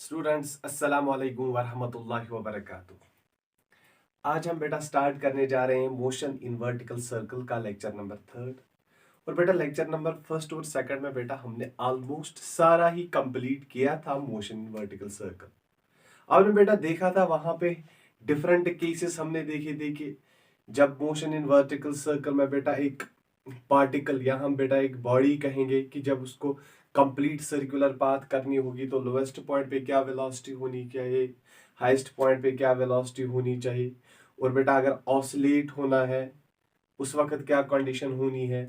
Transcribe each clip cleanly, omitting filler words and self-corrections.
Students अस्सलाम वालेकुम वरहमतुल्लाहि वबरकातुहू। आज हम बेटा स्टार्ट करने जा रहे हैं मोशन इन वर्टिकल सर्कल का लेक्चर नंबर थर्ड। और बेटा लेक्चर नंबर फर्स्ट और सेकंड में बेटा हमने ऑलमोस्ट सारा ही कंप्लीट किया था मोशन इन वर्टिकल सर्कल। आपने बेटा देखा था वहां पे डिफरेंट केसेस हमने देखे जब मोशन इन वर्टिकल सर्कल में बेटा एक पार्टिकल या हम बेटा एक बॉडी कहेंगे कि जब उसको कंप्लीट सर्कुलर पाथ करनी होगी तो लोवेस्ट पॉइंट पे क्या वेलोसिटी होनी चाहिए, हाईएस्ट पॉइंट पे क्या वेलोसिटी होनी चाहिए, और बेटा अगर ऑसिलेट होना है उस वक्त क्या कंडीशन होनी है,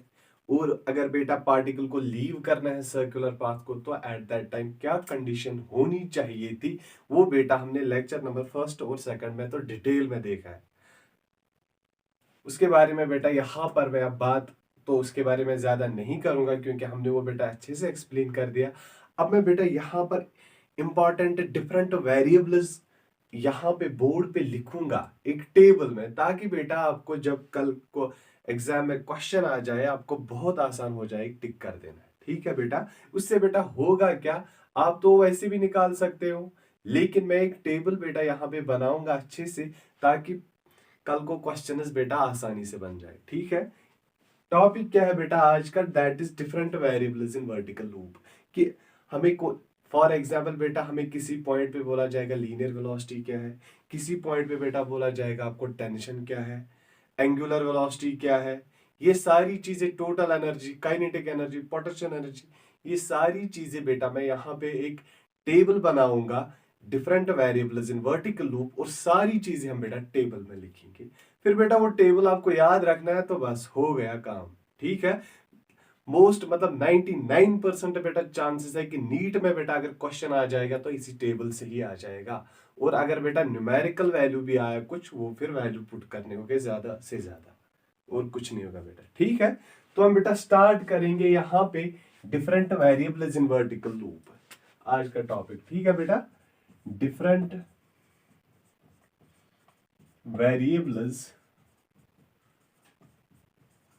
और अगर बेटा पार्टिकल को लीव करना है सर्कुलर पाथ को तो एट दैट टाइम क्या कंडीशन होनी चाहिए थी, वो बेटा हमने लेक्चर नंबर फर्स्ट और सेकंड में तो डिटेल में देखा है। उसके बारे में बेटा यहाँ पर मैं अब बात तो उसके बारे में ज्यादा नहीं करूंगा क्योंकि हमने वो बेटा अच्छे से एक्सप्लेन कर दिया। अब मैं बेटा यहाँ पर इंपॉर्टेंट डिफरेंट वेरिएबल्स यहाँ पे बोर्ड पे लिखूंगा एक टेबल में, ताकि बेटा आपको जब कल को एग्जाम में क्वेश्चन आ जाए आपको बहुत आसान हो जाए टिक कर देना। ठीक है बेटा, उससे बेटा होगा क्या, आप तो वैसे भी निकाल सकते हो, लेकिन मैं एक टेबल बेटा यहाँ पे बनाऊंगा अच्छे से ताकि कल को क्वेश्चन बेटा आसानी से बन जाए। ठीक है, टॉपिक क्या है बेटा आज का, that is different variables in vertical loop. कि हमें को फॉर एग्जाम्पल बेटा हमें किसी पॉइंट पे बोला जाएगा लीनियर वेलोसिटी क्या है, किसी पॉइंट पे बेटा बोला जाएगा आपको टेंशन क्या है, एंगुलर वेलोसिटी क्या है, ये सारी चीजें, total energy, kinetic energy, potential energy, ये सारी चीजें बेटा मैं यहाँ पे एक टेबल बनाऊंगा different variables in vertical loop, और सारी चीजें हम बेटा टेबल में लिखेंगे। फिर बेटा वो टेबल आपको याद रखना है तो बस हो गया काम। ठीक है, मोस्ट मतलब 99% बेटा चांसेस है कि नीट में बेटा अगर क्वेश्चन आ जाएगा तो इसी टेबल से ही आ जाएगा, और अगर बेटा न्यूमेरिकल वैल्यू भी आया कुछ वो फिर वैल्यू पुट करने होंगे ज्यादा से ज्यादा, और कुछ नहीं होगा बेटा। ठीक है, तो हम बेटा स्टार्ट करेंगे यहाँ पे different variables in vertical loop, आज का टॉपिक। ठीक है बेटा, different variables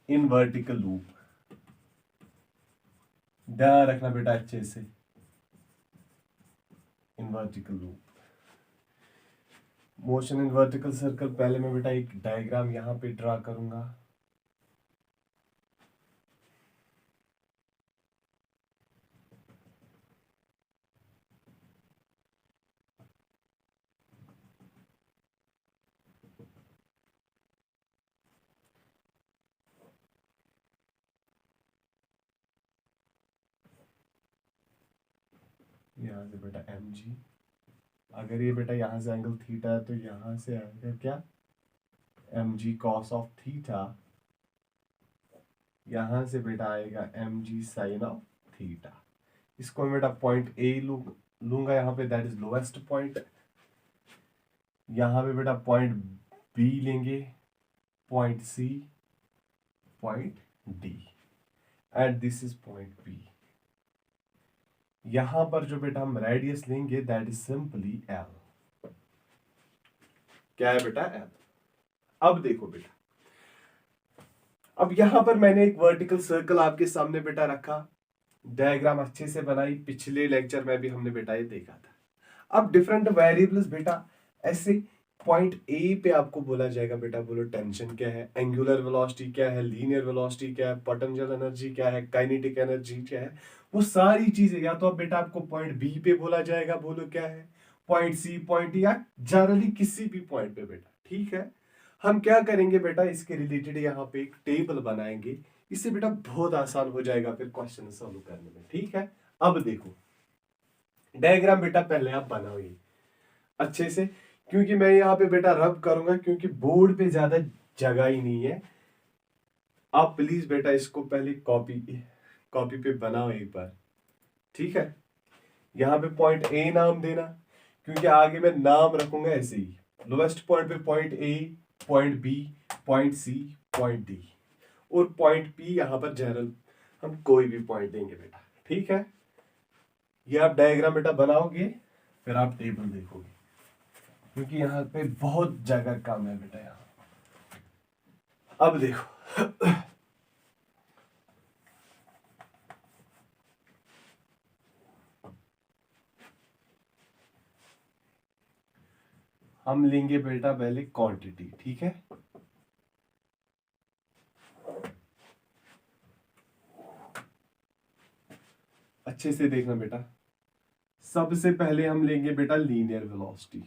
in vertical loop. ध्यान रखना बेटा अच्छे से, in vertical loop motion in vertical circle. पहले मैं बेटा एक डायग्राम यहां पे ड्रा करूंगा। यहां से बेटा एम जी, अगर ये बेटा यहां से एंगल थीटा है तो यहां से आएगा क्या, M G cos of theta, यहां से बेटा आएगा M G sine of theta. इसको मैं बेटा पॉइंट ए लूंगा यहाँ पे, दैट इज लोएस्ट पॉइंट। यहाँ पे बेटा पॉइंट बी लेंगे, point C, point D, and this is point B. यहां पर जो बेटा हम रेडियस लेंगे दैट इज सिंपली एल। क्या है बेटा, एल। अब देखो बेटा, अब यहां पर मैंने एक वर्टिकल सर्कल आपके सामने बेटा रखा, डायग्राम अच्छे से बनाई, पिछले लेक्चर में भी हमने बेटा ये देखा था। अब डिफरेंट वेरिएबल्स बेटा ऐसे पॉइंट ए पे आपको बोला जाएगा बेटा, बोलो टेंशन क्या है, एंगुलर वेलोसिटी क्या है, लीनियर वेलोसिटी क्या है, पोटेंशियल एनर्जी क्या है, काइनेटिक एनर्जी क्या है, वो सारी चीजें या तो अब बेटा आपको पॉइंट बी पे बोला जाएगा, बोलो क्या है, पॉइंट सी, पॉइंट या जनरली किसी भी पॉइंट पे बेटा। ठीक है, हम क्या करेंगे बेटा, इसके रिलेटेड यहाँ पे एक टेबल बनाएंगे, इससे बेटा बहुत आसान हो जाएगा फिर क्वेश्चन सॉल्व करने में। ठीक है, अब देखो डायग्राम बेटा पहले आप बनाओ ये अच्छे से, क्योंकि मैं यहाँ पे बेटा रब करूंगा क्योंकि बोर्ड पे ज्यादा जगह ही नहीं है। आप प्लीज बेटा इसको पहले कॉपी कॉपी पे बनाओ एक बार। ठीक है, यहाँ पे पॉइंट ए नाम देना, क्योंकि आगे मैं नाम रखूंगा ऐसे ही, लोवेस्ट पॉइंट पे point A, point B, point C, point D, और पॉइंट पी यहाँ पर जनरल हम कोई भी पॉइंट देंगे बेटा। ठीक है, ये आप डायग्राम बेटा बनाओगे फिर आप टेबल देखोगे, क्योंकि यहाँ पे बहुत जगह कम है बेटा यहाँ। अब देखो हम लेंगे बेटा पहले क्वांटिटी, ठीक है। अच्छे से देखना बेटा, सबसे पहले हम लेंगे बेटा लीनियर वेलोसिटी,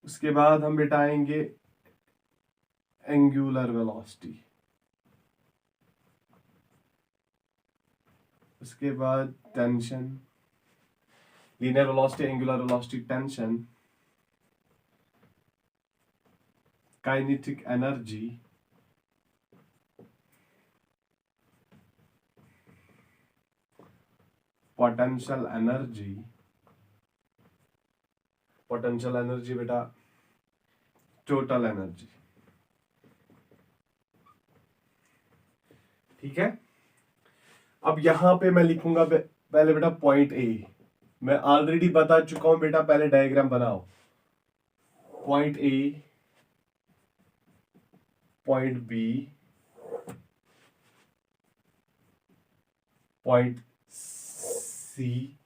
उसके बाद हम बेटा आएंगे एंगुलर वेलोसिटी, उसके बाद tension, linear velocity, angular velocity, tension, kinetic energy, potential energy, potential energy बेटा टोटल एनर्जी, ठीक है। अब यहां पे मैं लिखूंगा पहले बेटा पॉइंट ए, मैं ऑलरेडी बता चुका हूं बेटा, पहले डायग्राम बनाओ। Point A, point B, point C,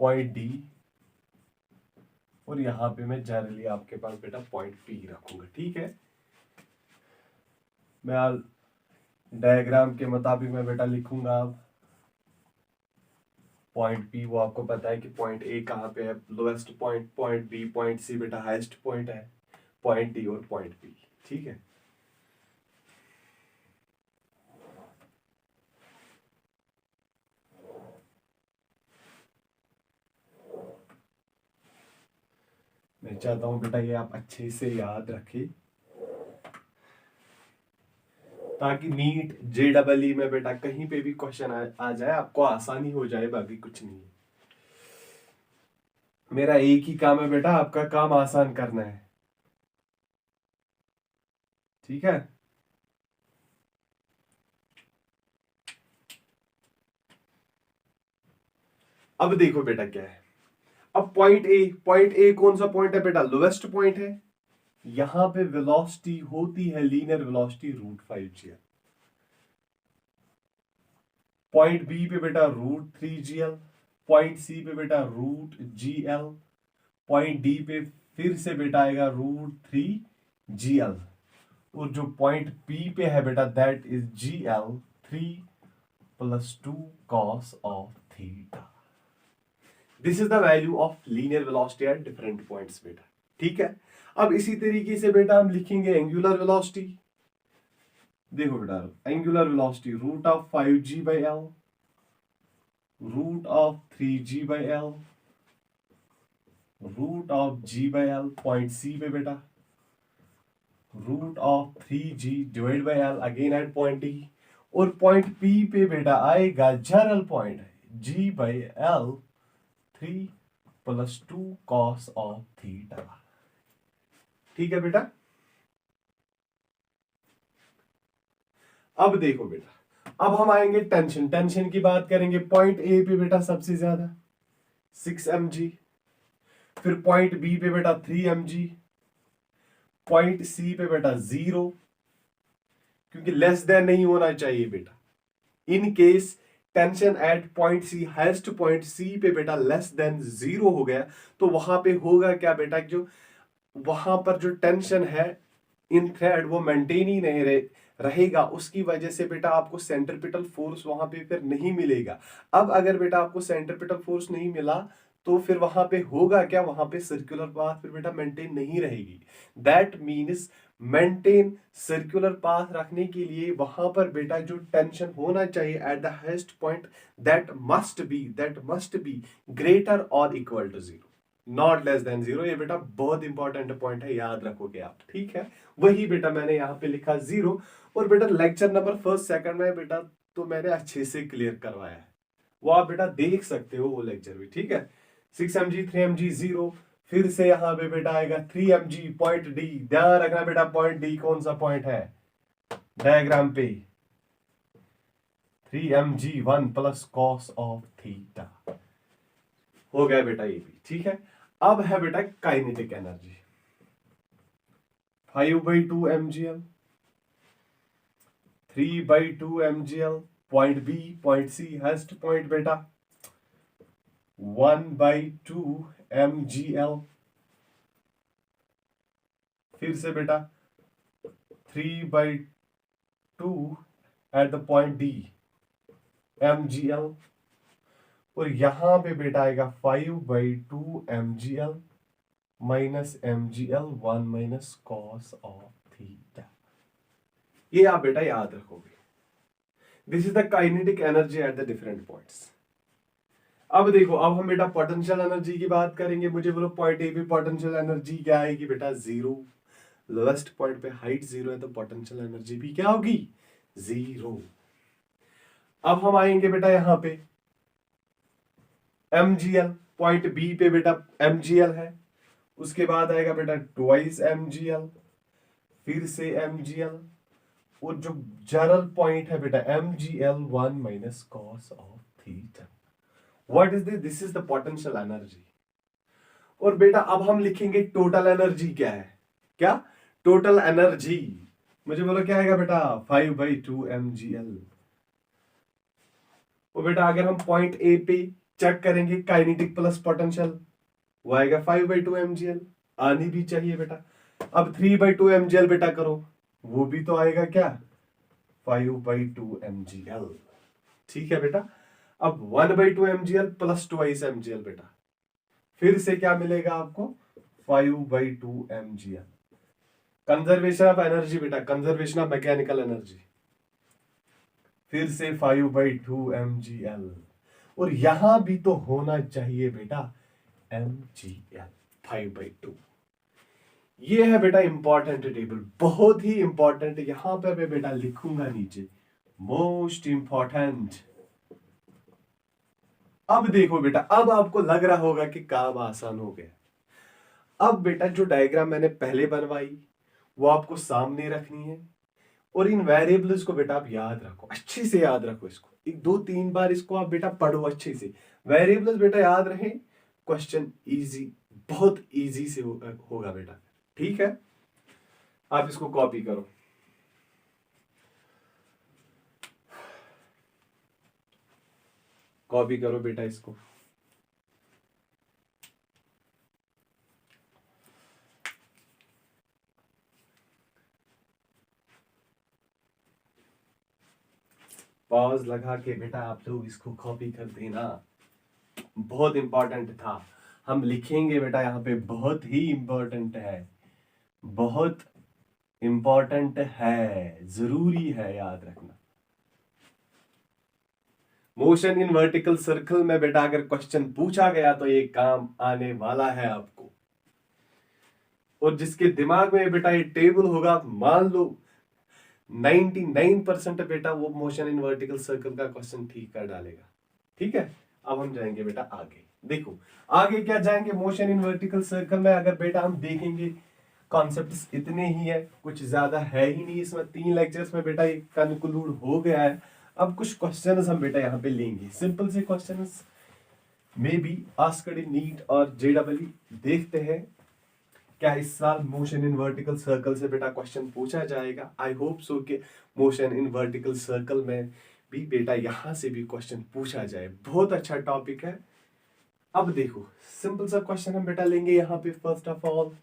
point D, और यहां पे मैं जनरली आपके पास बेटा पॉइंट पी रखूंगा, ठीक है। मैं डायग्राम के मुताबिक मैं बेटा लिखूंगा अब पॉइंट पी, वो आपको पता है कि पॉइंट ए कहाँ पे है, lowest point, point B, point C बेटा हाईएस्ट पॉइंट है, पॉइंट डी और पॉइंट पी, ठीक है। मैं चाहता हूं बेटा ये आप अच्छे से याद रखें, ताकि नीट JEE में बेटा कहीं पे भी क्वेश्चन आ जाए आपको आसानी हो जाए, बाकी कुछ नहीं है। मेरा एक ही काम है बेटा, आपका काम आसान करना है, ठीक है। अब देखो बेटा क्या है, अब पॉइंट ए कौन सा पॉइंट है बेटा, लोवेस्ट पॉइंट है। यहां पे वेलोसिटी होती है linear velocity √5 GL, point B पे बेटा √3 GL, पॉइंट सी पे बेटा √GL, पॉइंट डी पे फिर से बेटा आएगा √3 GL, और जो पॉइंट पी पे है बेटा that is GL 3 + 2 cos of theta. This is the value of linear velocity at different points बेटा, ठीक है। अब इसी तरीके से बेटा हम लिखेंगे एंगुलर वेलोसिटी। देखो बेटा angular velocity √5G/L, √3G/L, √G/L, point C पे बेटा √3G/L again at point D, और पॉइंट पी पे बेटा आएगा general point G/L 3 + 2 cos of theta, ठीक है बेटा। अब देखो बेटा, अब हम आएंगे टेंशन, टेंशन की बात करेंगे। पॉइंट ए पे बेटा सबसे ज्यादा 6 mg, फिर पॉइंट बी पे बेटा 3 mg, पॉइंट सी पे बेटा 0, क्योंकि लेस देन नहीं होना चाहिए बेटा। In case tension at point C, highest point C पे बेटा लेस देन 0 हो गया, तो वहां पे होगा क्या बेटा, जो वहां पर जो टेंशन है इन थ्रेड वो मेंटेन ही नहीं रहेगा, उसकी वजह से बेटा आपको सेंट्रीपिटल फोर्स वहां पे फिर नहीं मिलेगा। अब अगर बेटा आपको सेंट्रीपिटल फोर्स नहीं मिला, तो फिर वहां पे होगा क्या, वहां पे सर्कुलर पाथ फिर बेटा मेंटेन नहीं रहेगी। That means maintain circular path रखने के लिए वहां पर बेटा जो टेंशन होना चाहिए at the highest point, that must be greater और equal to 0, not less than 0। ये बेटा बहुत इंपॉर्टेंट पॉइंट है, याद रखोगे आप, ठीक है। वही बेटा मैंने यहाँ पे लिखा 0, और बेटा लेक्चर नंबर फर्स्ट सेकंड में बेटा तो मैंने अच्छे से क्लियर करवाया है, वो आप बेटा देख सकते हो वो लेक्चर भी, ठीक है। 6 mg, 3 mg 0, फिर से यहाँ पे बेटा आएगा 3 mg, पॉइंट डी, ध्यान रखना बेटा पॉइंट डी कौन सा पॉइंट है डायग्राम पे, 3 mg 1 + cos ऑफ थीटा, हो गया बेटा ये भी, ठीक है। अब है बेटा kinetic energy, 5/2 mgl, 3/2 mgl, point B, point C, highest point बेटा 1/2 mgl, फिर से बेटा 3/2 at the point D mgl, और यहां पे बेटा आएगा 5/2 mgl minus mgl 1 minus cos of theta. ये आप बेटा याद रखोगे। This is the kinetic energy at the different points. अब देखो, अब हम बेटा पोटेंशियल एनर्जी की बात करेंगे। मुझे बोलो पॉइंट ए पे पोटेंशियल एनर्जी क्या आएगी बेटा? 0। लोएस्ट पॉइंट पे हाइट 0 है तो पोटेंशियल एनर्जी भी क्या होगी? 0। अब हम आएंगे बेटा यहां पे mgl, पॉइंट बी पे बेटा mgl है, उसके बाद आएगा बेटा ट्वाइस mgl, फिर से mgl, और जो जनरल पॉइंट है बेटा mgl 1 minus cos of theta. What is this? This is the potential energy. और बेटा अब हम लिखेंगे टोटल एनर्जी क्या है? क्या टोटल एनर्जी? मुझे बोलो क्या आएगा बेटा? 5/2 mgl। और बेटा अगर हम पॉइंट ए पे चेक करेंगे काइनेटिक प्लस पोटेंशियल, वो आएगा 5/2 mgl। आनी भी चाहिए बेटा। अब 3/2 mgl बेटा करो, वो भी तो आएगा क्या? 5/2 mgl। ठीक है बेटा। अब 1/2 mgl प्लस ट्वाइस mgl बेटा, फिर से क्या मिलेगा आपको? 5/2 mgl। कंजर्वेशन ऑफ एनर्जी बेटा, कंजर्वेशन ऑफ मैकेनिकल एनर्जी, फिर से 5/2 mgl, और यहां भी तो होना चाहिए बेटा mgl 5/2। ये है बेटा इंपॉर्टेंट टेबल, बहुत ही इंपॉर्टेंट। यहां पर मैं बेटा लिखूंगा नीचे मोस्ट इंपॉर्टेंट। अब देखो बेटा, अब आपको लग रहा होगा कि काम आसान हो गया। अब बेटा जो डायग्राम मैंने पहले बनवाई वो आपको सामने रखनी है, और इन वेरिएबल्स को बेटा आप याद रखो, अच्छे से याद रखो इसको। 1 2 3 बार इसको आप बेटा पढ़ो अच्छे से। वेरिएबल्स बेटा याद रहे, क्वेश्चन इजी, बहुत इजी से होगा बेटा। ठीक है, आप इसको कॉपी करो। कॉपी करो बेटा इसको। पॉज लगा के बेटा आप लोग इसको कॉपी कर देना, बहुत इंपॉर्टेंट था। हम लिखेंगे बेटा यहाँ पे, बहुत ही इंपॉर्टेंट है, बहुत इंपॉर्टेंट है, जरूरी है, याद रखना। मोशन इन वर्टिकल सर्कल में बेटा अगर क्वेश्चन पूछा गया तो ये काम आने वाला है आपको। और जिसके दिमाग में बेटा ये टेबल होगा, मान लो 99% बेटा वो मोशन इन वर्टिकल सर्कल का क्वेश्चन ठीक कर डालेगा। ठीक है, अब हम जाएंगे बेटा आगे। देखो आगे क्या जाएंगे, मोशन इन वर्टिकल सर्कल में अगर बेटा हम देखेंगे कॉन्सेप्ट्स इतने ही है, कुछ ज्यादा है ही नहीं इसमें। 3 लेक्चर्स में बेटा ये कंक्लूड हो गया है। अब कुछ क्वेश्चंस हम बेटा यहाँ पे लेंगे, सिंपल से questions, may be asked in NEET और जेडब्ल्यू। देखते हैं क्या इस साल मोशन इन वर्टिकल सर्कल से बेटा क्वेश्चन पूछा जाएगा। आई होप सो कि मोशन इन वर्टिकल सर्कल में भी बेटा यहां से भी क्वेश्चन पूछा जाए, बहुत अच्छा टॉपिक है। अब देखो सिंपल सा क्वेश्चन हम बेटा लेंगे यहाँ पे। फर्स्ट ऑफ ऑल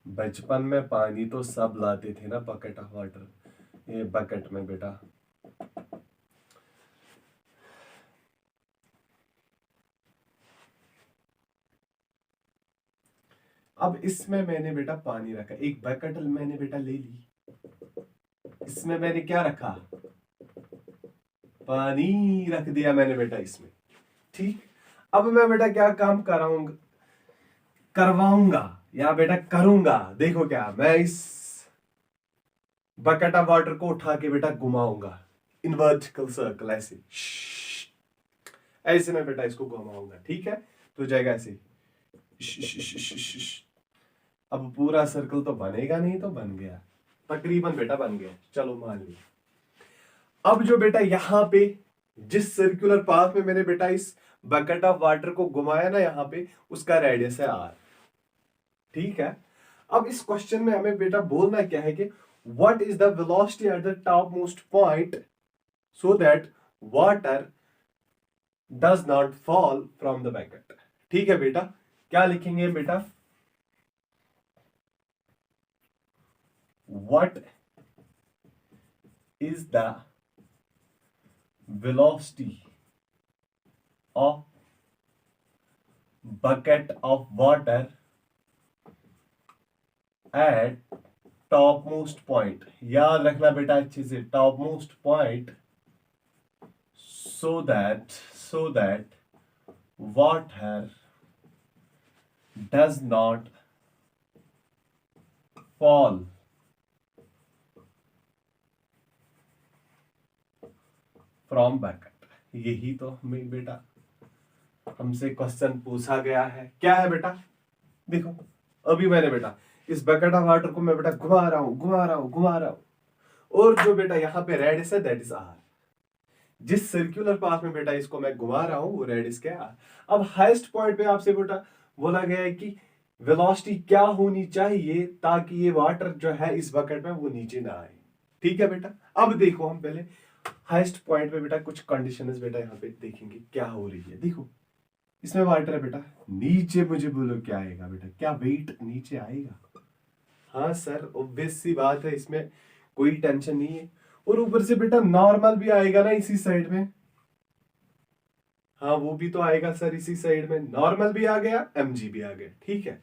बचपन में पानी तो सब लाते थे ना, बकेट ऑफ वाटर, ये बकेट में बेटा। अब इसमें मैंने बेटा पानी रखा, एक बकेट मैंने बेटा ले ली, इसमें मैंने क्या रखा? पानी रख दिया मैंने बेटा इसमें। ठीक, अब मैं बेटा क्या काम कराऊंगा, करवाऊंगा या बेटा करूंगा? देखो क्या, मैं इस बकेट ऑफ वाटर को उठा के बेटा घुमाऊंगा इन वर्टिकल सर्कल, ऐसे ऐसे मैं बेटा इसको घुमाऊंगा। ठीक है, तो जाएगा ऐसे, अब पूरा सर्कल तो बनेगा नहीं, तो बन गया तकरीबन बेटा, बन गया, चलो मान लिया। अब जो बेटा यहाँ पे जिस सर्कुलर पाथ में मैंने बेटा इस बकेट ऑफ वाटर को घुमाया ना, यहाँ पे उसका रेडियस है r। ठीक है, अब इस क्वेश्चन में हमें बेटा बोलना क्या है कि what is the velocity at the top most point so that water does not fall from the bucket. ठीक है बेटा, क्या लिखेंगे बेटा, what is the velocity of bucket of water at topmost point। याद रखना बेटा अच्छे से, topmost point, so that water does not fall from bucket. यही तो हमें बेटा हमसे क्वेश्चन पूछा गया है। क्या है बेटा, देखो अभी मैंने बेटा इस बकेट ऑफ वाटर को मैं बेटा घुमा रहा हूं, और जो बेटा यहाँ पे रेडियस है दैट इज आर। जिस सर्कुलर पाथ में बेटा इसको मैं घुमा रहा हूं वो रेडियस क्या है। अब हाईएस्ट पॉइंट पे आपसे बेटा बोला गया है कि वेलोसिटी क्या होनी चाहिए ताकि ये वाटर जो है इस बकेट में वो नीचे ना आए। ठीक है बेटा, अब देखो हम पहले हाईएस्ट पॉइंट पे बेटा कुछ कंडीशंस बेटा यहाँ पे देखेंगे क्या हो रही है। देखो इसमें वाटर है बेटा, नीचे मुझे बोलो क्या आएगा बेटा, क्या वेट नीचे आएगा। हाँ सर ऑब्वियस सी बात है, इसमें कोई टेंशन नहीं है। और ऊपर से बेटा नॉर्मल भी आएगा ना इसी साइड में, हाँ वो भी तो आएगा सर इसी साइड में, नॉर्मल भी आ गया, mg भी आ गया। ठीक है,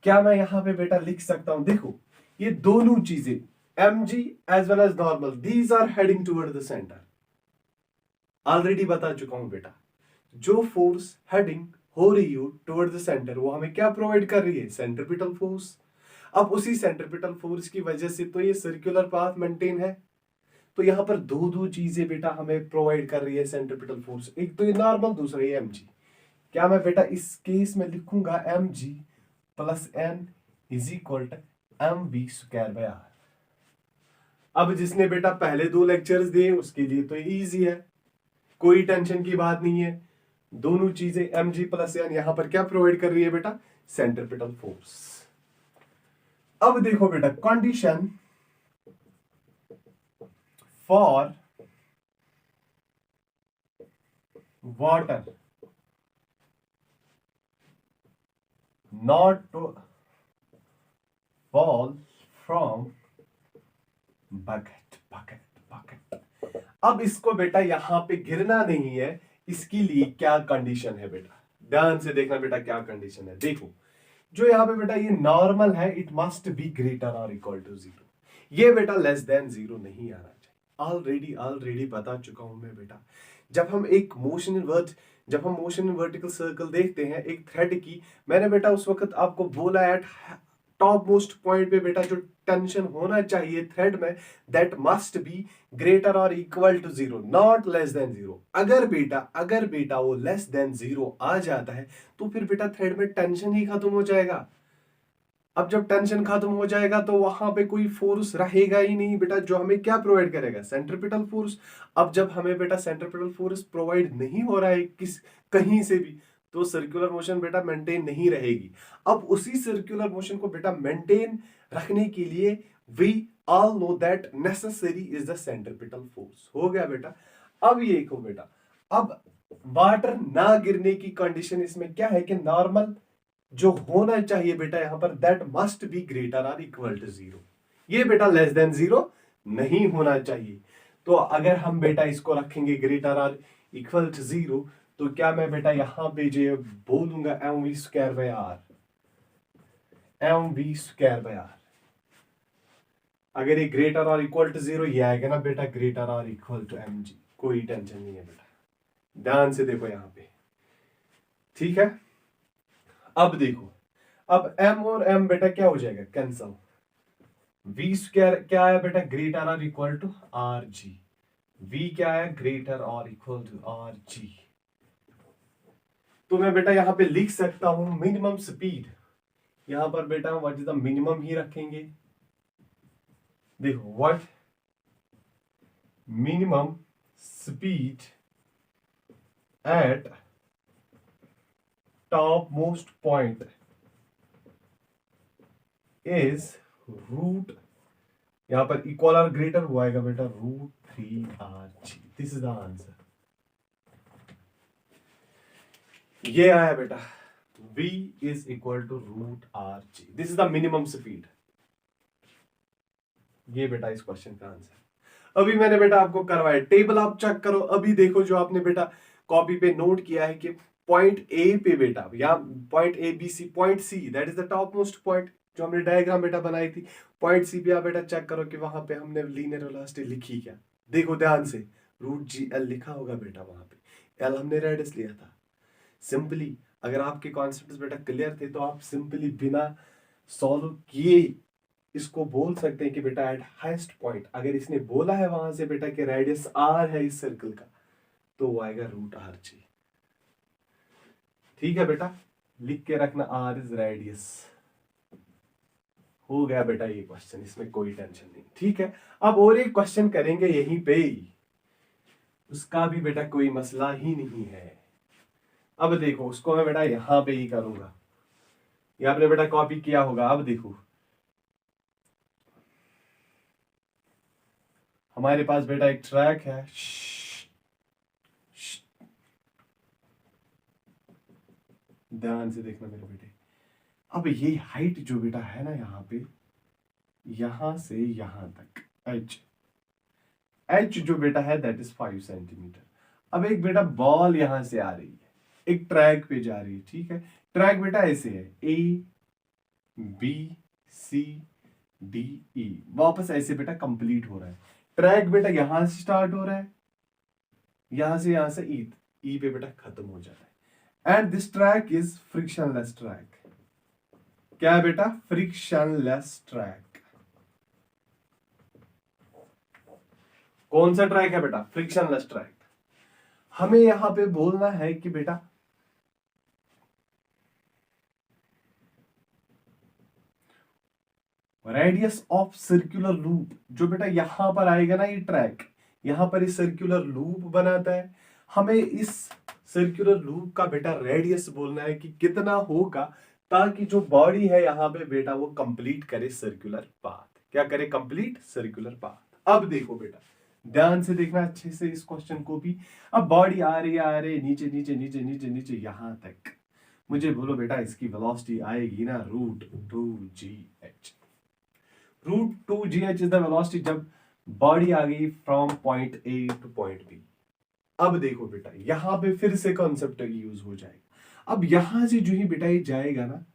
क्या मैं यहाँ पे बेटा लिख सकता हूं, देखो ये दोनों चीजें mg as well as normal these are heading toward the centre. Already बता चुका हूं बेटा, जो फोर्स हेडिंग हो रही हो टुवर्ड द सेंटर वो हमें क्या प्रोवाइड कर रही है, सेंट्रीपिटल फोर्स। अब उसी सेंट्रीपिटल फोर्स की वजह से तो ये सर्कुलर पाथ मेंटेन है। तो यहां पर दो चीजें बेटा हमें प्रोवाइड कर रही है सेंट्रीपिटल फोर्स, एक तो ये नॉर्मल, दूसरा ये mg। क्या मैं बेटा इस केस में लिखूंगा mg plus n is equal to mv square by r। अब जिसने बेटा पहले 2 लेक्चर्स दिए उसके लिए तो इजी है, कोई टेंशन की बात नहीं है। दोनों चीजें mg प्लस n यहां पर क्या प्रोवाइड कर रही है बेटा, सेंट्रीपिटल फोर्स। अब देखो बेटा condition for water not to fall from bucket bucket bucket. अब इसको बेटा यहां पे गिरना नहीं है, इसके लिए क्या कंडीशन है बेटा, ध्यान से देखना बेटा क्या कंडीशन है। देखो जो यहाँ पे बेटा ये नॉर्मल है, इट मस्ट बी ग्रेटर और इक्वल टू 0। ये बेटा लेस देन 0 नहीं आना चाहिए। ऑलरेडी बता चुका हूं मैं बेटा, जब हम मोशन इन वर्टिकल सर्कल देखते हैं एक थ्रेड की, मैंने बेटा उस वक्त आपको बोला एट टॉप मोस्ट पॉइंट पे बेटा जो टेंशन होना चाहिए थ्रेड में दैट मस्ट बी ग्रेटर और equal to 0, not less than 0। अगर बेटा वो लेस देन 0 आ जाता है तो फिर बेटा थ्रेड में टेंशन ही खत्म हो जाएगा। अब जब टेंशन खत्म हो जाएगा तो वहां पे कोई फोर्स रहेगा ही नहीं बेटा, जो हमें क्या प्रोवाइड करेगा, सेंट्रीपिटल फोर्स। अब जब हमें बेटा सेंट्रीपिटल फोर्स प्रोवाइड नहीं हो रहा है कहीं से भी, तो सर्कुलर मोशन बेटा मेंटेन नहीं रहेगी। अब उसी सर्कुलर मोशन को बेटा मेंटेन रखने के लिए we all know that necessary is the centripetal force. हो गया बेटा। अब ये देखो बेटा, अब वाटर ना गिरने की कंडीशन इसमें क्या है कि नॉर्मल जो होना चाहिए बेटा यहां पर दैट मस्ट बी ग्रेटर और इक्वल टू 0। ये बेटा लेस देन 0 नहीं होना चाहिए। तो अगर हम बेटा इसको रखेंगे ग्रेटर और इक्वल टू 0 तो क्या मैं बेटा यहां पे जो बोलूंगा mv square by r, mv square by r। अगर ये ग्रेटर और इक्वल टू 0 ये आएगा ना बेटा ग्रेटर और इक्वल टू mg, कोई टेंशन नहीं है बेटा, ध्यान से देखो यहां पे। ठीक है, अब देखो, अब m और m बेटा क्या हो जाएगा, कैंसल। v स्क्वायर क्या है बेटा, ग्रेटर और equal to R G. v क्या है, ग्रेटर और इक्वल टू आर जी। तो मैं बेटा यहां पे लिख सकता हूं मिनिमम स्पीड यहां पर बेटा व्हाट इज द मिनिमम ही रखेंगे। देखो what minimum speed at top most point is root, यहां पर इक्वल और ग्रेटर हुआ आएगा बेटा √3r/g। This is the answer. ये आया बेटा v is equal to √r/g। This is the minimum speed. ये बेटा इस क्वेश्चन का आंसर। अभी मैंने बेटा आपको करवाया, टेबल आप चेक करो। अभी देखो जो आपने बेटा कॉपी पे नोट किया है कि पॉइंट ए पे बेटा, या point A B C, point C that is the top most point, जो हमने डायग्राम बेटा बनाई थी। पॉइंट सी पे आप बेटा चेक करो कि वहां पे हमने लीनियर वेलोसिटी लिखी क्या। देखो ध्यान से, √GL लिखा होगा बेटा, वहां पे एल हमने रेडियस लिया था। सिंपली अगर आपके कॉन्सेप्ट्स बेटा क्लियर थे तो आप सिंपली बिना सॉल्व किए इसको बोल सकते हैं कि बेटा एट हाईएस्ट पॉइंट, अगर इसने बोला है वहां से बेटा कि रेडियस r है इस सर्कल का, तो वो आएगा √r/g। ठीक है बेटा, लिख के रखना r इज रेडियस। हो गया बेटा ये क्वेश्चन, इसमें कोई टेंशन नहीं। ठीक है, अब और एक क्वेश्चन करेंगे यहीं पे ही, उसका भी बेटा कोई मसला ही नहीं है। अब देखो उसको मैं बेटा यहां पे ही करूंगा, ये आपने बेटा कॉपी किया होगा। अब देखो हमारे पास बेटा एक ट्रैक है, ध्यान से देखना मेरे बेटे। अब ये हाइट जो बेटा है ना यहाँ पे, यहां से यहां तक एच जो बेटा है दैट इज 5 सेंटीमीटर। अब एक बेटा बॉल यहां से आ रही है, एक ट्रैक पे जा रही है। ठीक है, ट्रैक बेटा ऐसे है ABCDE, वापस ऐसे बेटा कंप्लीट हो रहा है। ट्रैक बेटा यहां से स्टार्ट हो रहा है, यहां से ई पे बेटा खत्म हो जा रहा है। And this track is frictionless track. क्या है बेटा? Frictionless track. कौन सा ट्रैक है बेटा? Frictionless track. हमें यहां पे बोलना है कि बेटा रेडियस ऑफ सर्कुलर लूप, जो बेटा यहां पर आएगा ना ये ट्रैक, यहां पर इस सर्कुलर लूप बनाता है। हमें इस सर्कुलर लूप का बेटा रेडियस बोलना है कि कितना होगा, ताकि जो बॉडी है यहां पे बेटा वो कंप्लीट करे सर्कुलर पाथ। क्या करे? Complete circular path. अब देखो बेटा ध्यान से देखना अच्छे से इस क्वेश्चन को भी। अब बॉडी आ रही है नीचे नीचे नीचे नीचे नीचे यहां तक। मुझे बोलो बेटा इसकी वेलोसिटी आएगी ना √2gh। √2gh is the velocity जब बॉडी आ गई from point A to point B. अब देखो बेटा यहां पे फिर से कॉन्सेप्ट यूज हो जाएगा। अब यहां से जो ही बेटा ये जाएगा ना,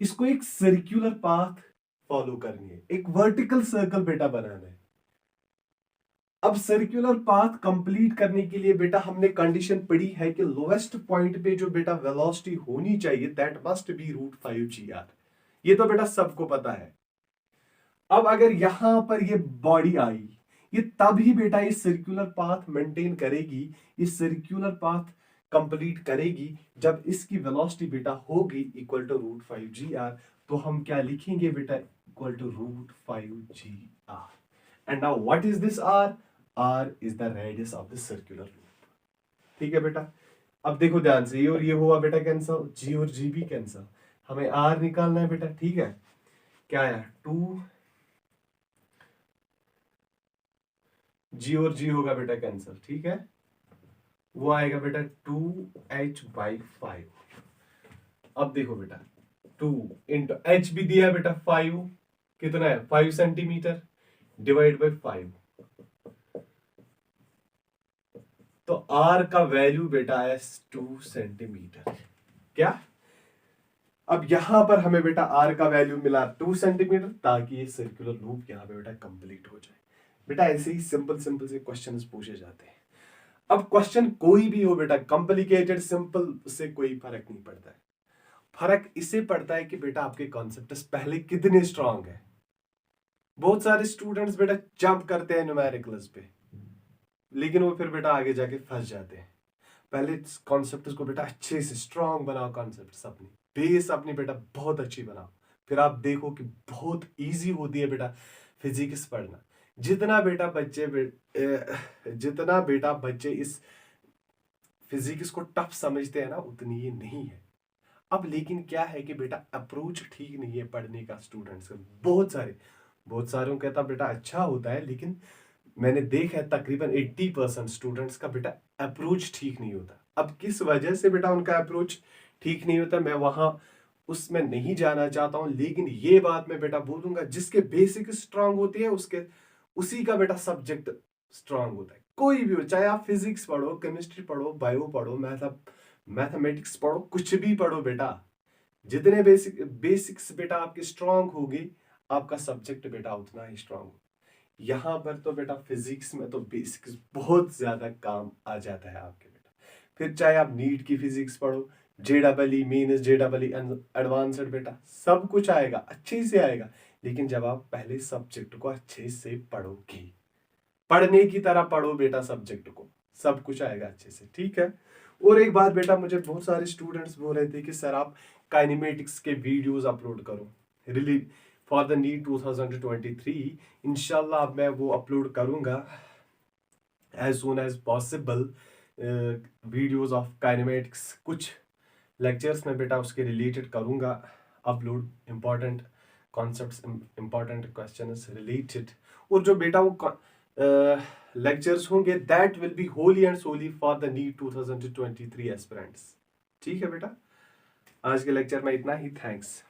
इसको एक सर्कुलर पाथ फॉलो करनी है, एक वर्टिकल सर्कल बेटा बनाना है। अब सर्कुलर पाथ कंप्लीट करने के लिए बेटा हमने कंडीशन पढ़ी है कि लोएस्ट पॉइंट पे जो बेटा वेलोसिटी होनी चाहिए दैट मस्ट बी √5gr। ये तो बेटा सबको पता है। अब अगर यहां पर ये बॉडी आई, ये तभी बेटा ये सर्कुलर पाथ मेंटेन करेगी, ये सर्कुलर पाथ कंप्लीट करेगी जब इसकी वेलोसिटी बेटा होगी इक्वल टू √5gr। तो हम क्या लिखेंगे बेटा? Equal to √5gr। And now what is this r? r is the radius of the circular loop. ठीक है बेटा, अब देखो ध्यान से, ये और ये हुआ बेटा कैंसल, g और g भी कैंसल। हमें r निकालना है बेटा। ठीक है, क्या आया? 2 g और g होगा बेटा कैंसल। ठीक है, वो आएगा बेटा 2h/5। अब देखो बेटा 2 इंटू h भी दिया है बेटा 5, कितना है? 5 सेंटीमीटर डिवाइड बाय 5, तो r का वैल्यू बेटा है 2 सेंटीमीटर। क्या? अब यहां पर हमें बेटा r का वैल्यू मिला 2 सेंटीमीटर, ताकि ये सर्कुलर लूप यहां पे बेटा कंप्लीट हो जाए। बेटा ऐसे ही सिंपल सिंपल से क्वेश्चंस पूछे जाते हैं। अब क्वेश्चन कोई भी हो बेटा, कॉम्प्लिकेटेड सिंपल से कोई फर्क नहीं पड़ता है। फर्क इससे पड़ता है कि बेटा आपके कॉन्सेप्ट्स पहले कितने स्ट्रांग है। बहुत सारे स्टूडेंट्स बेटा जंप करते हैं न्यूमेरिकल्स पे, लेकिन वो फिर बेटा आगे जाके फंस जाते हैं। पहले कॉन्सेप्ट्स को बेटा अच्छे से स्ट्रांग बनाओ, कॉन्सेप्ट्स अपनी बेस अपनी बेटा बहुत अच्छी बनाओ, फिर आप देखो कि बहुत इजी होती है बेटा फिजिक्स पढ़ना। जितना बेटा बच्चे इस फिजिक्स को टफ समझते हैं ना, उतनी ये नहीं है। अब लेकिन क्या है कि बेटा अप्रोच ठीक नहीं है पढ़ने का स्टूडेंट्स का। बहुत सारों कहता बेटा अच्छा होता है, लेकिन मैंने देखा है तकरीबन 80% स्टूडेंट्स का बेटा अप्रोच ठीक नहीं होता। अब किस वजह से बेटा उनका अप्रोच ठीक नहीं होता, मैं वहां उसमें नहीं जाना चाहता हूं, लेकिन ये बात मैं बेटा बोलूंगा, जिसके बेसिक स्ट्रांग होती है उसके उसी का बेटा सब्जेक्ट स्ट्रांग होता है। कोई भी हो, चाहे आप फिजिक्स पढ़ो, केमिस्ट्री पढ़ो, बायो पढ़ो, मैथमेटिक्स पढ़ो, कुछ भी पढ़ो बेटा, जितने बेसिक्स बेटा आपके स्ट्रांग होगी, आपका सब्जेक्ट बेटा उतना ही स्ट्रांग होगा। यहाँ पर तो बेटा फिजिक्स में तो बेसिक्स बहुत ज्यादा काम आ जाता है आपके बेटा। फिर चाहे आप नीट की फिजिक्स पढ़ो, JEE मेंस, JEE एडवांस्ड, बेटा सब कुछ आएगा, अच्छे से आएगा, लेकिन जब आप पहले सब्जेक्ट को अच्छे से पढ़ोगे, पढ़ने की तरह पढ़ो बेटा सब्जेक्ट को, सब कुछ आएगा अच्छे से, ठीक है। और एक बात बेटा, मुझे बहुत सारे स्टूडेंट्स बोल रहे थे कि सर आप काइनेमेटिक्स के वीडियोस अपलोड करो रिलीज फॉर द नीट 2023। इंशाल्लाह अब मैं वो अपलोड करूंगा as soon as possible. Videos of kinematics, कुछ लेक्चर्स में बेटा उसके रिलेटेड करूंगा upload, important concepts, important questions related. और जो बेटा वो लेक्चर्स होंगे that will be wholly and solely for the NEET 2023 aspirants. ठीक है बेटा, आज के लेक्चर में इतना ही, थैंक्स।